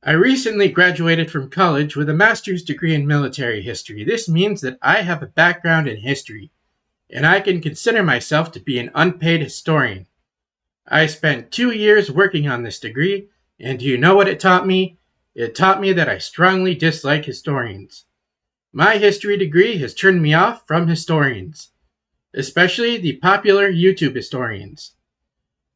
I recently graduated from college with a master's degree in military history. This means that I have a background in history, and I can consider myself to be an unpaid historian. I spent 2 years working on this degree, and do you know what it taught me? It taught me that I strongly dislike historians. My history degree has turned me off from historians, especially the popular YouTube historians.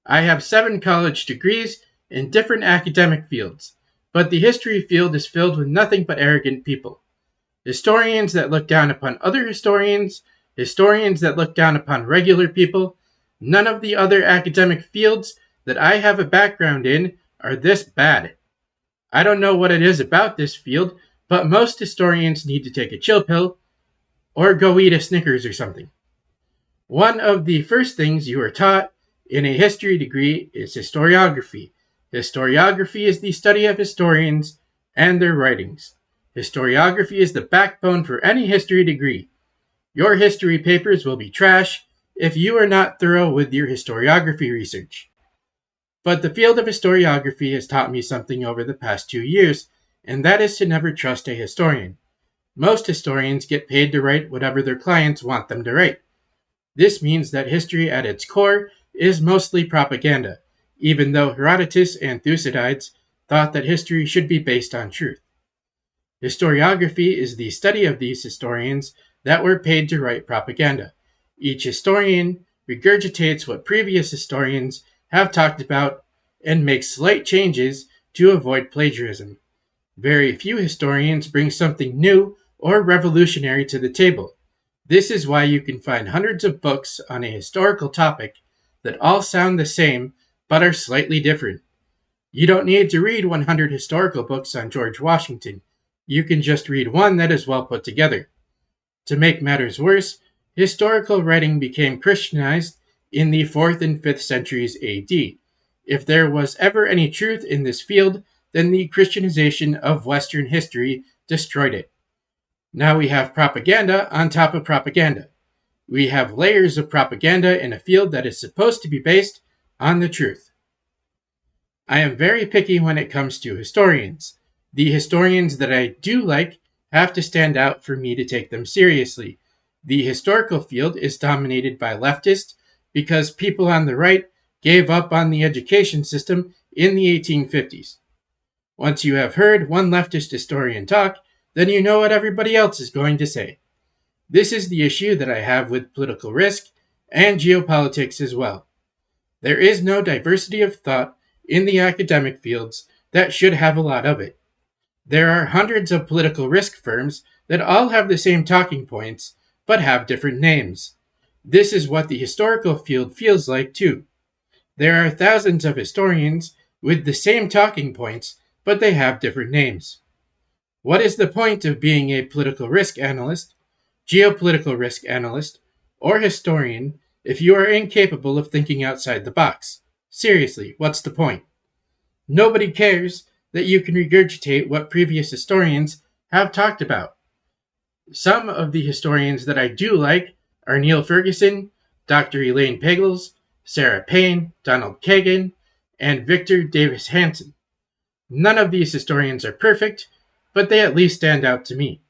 I have 7 college degrees in different academic fields, but the history field is filled with nothing but arrogant people. Historians that look down upon other historians that look down upon regular people. None of the other academic fields that I have a background in are this bad. I don't know what it is about this field, but most historians need to take a chill pill or go eat a Snickers or something. One of the first things you are taught in a history degree is historiography. Historiography is the study of historians and their writings. Historiography is the backbone for any history degree. Your history papers will be trash if you are not thorough with your historiography research. But the field of historiography has taught me something over the past 2 years, and that is to never trust a historian. Most historians get paid to write whatever their clients want them to write. This means that history at its core is mostly propaganda, even though Herodotus and Thucydides thought that history should be based on truth. Historiography is the study of these historians that were paid to write propaganda. Each historian regurgitates what previous historians have talked about and makes slight changes to avoid plagiarism. Very few historians bring something new or revolutionary to the table. This is why you can find hundreds of books on a historical topic that all sound the same but are slightly different. You don't need to read 100 historical books on George Washington. You can just read one that is well put together. To make matters worse, historical writing became Christianized in the 4th and 5th centuries AD. If there was ever any truth in this field, then the Christianization of Western history destroyed it. Now we have propaganda on top of propaganda. We have layers of propaganda in a field that is supposed to be based on the truth. I am very picky when it comes to historians. The historians that I do like have to stand out for me to take them seriously. The historical field is dominated by leftists because people on the right gave up on the education system in the 1850s. Once you have heard one leftist historian talk, then you know what everybody else is going to say. This is the issue that I have with political risk and geopolitics as well. There is no diversity of thought in the academic fields that should have a lot of it. There are hundreds of political risk firms that all have the same talking points, but have different names. This is what the historical field feels like too. There are thousands of historians with the same talking points, but they have different names. What is the point of being a political risk analyst, geopolitical risk analyst, or historian if you are incapable of thinking outside the box? Seriously, what's the point? Nobody cares that you can regurgitate what previous historians have talked about. Some of the historians that I do like are Neil Ferguson, Dr. Elaine Pagels, Sarah Payne, Donald Kagan, and Victor Davis Hanson. None of these historians are perfect, but they at least stand out to me.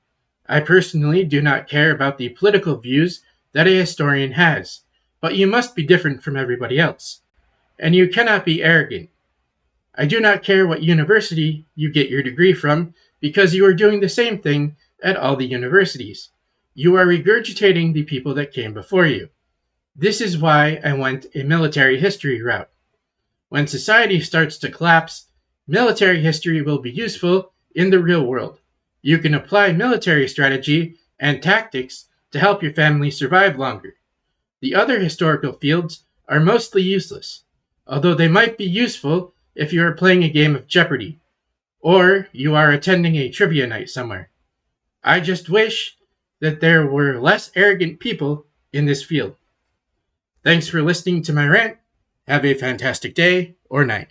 I personally do not care about the political views that a historian has, but you must be different from everybody else, and you cannot be arrogant. I do not care what university you get your degree from, because you are doing the same thing at all the universities. You are regurgitating the people that came before you. This is why I went a military history route. When society starts to collapse, military history will be useful in the real world. You can apply military strategy and tactics to help your family survive longer. The other historical fields are mostly useless, although they might be useful if you are playing a game of Jeopardy, or you are attending a trivia night somewhere. I just wish that there were less arrogant people in this field. Thanks for listening to my rant. Have a fantastic day or night.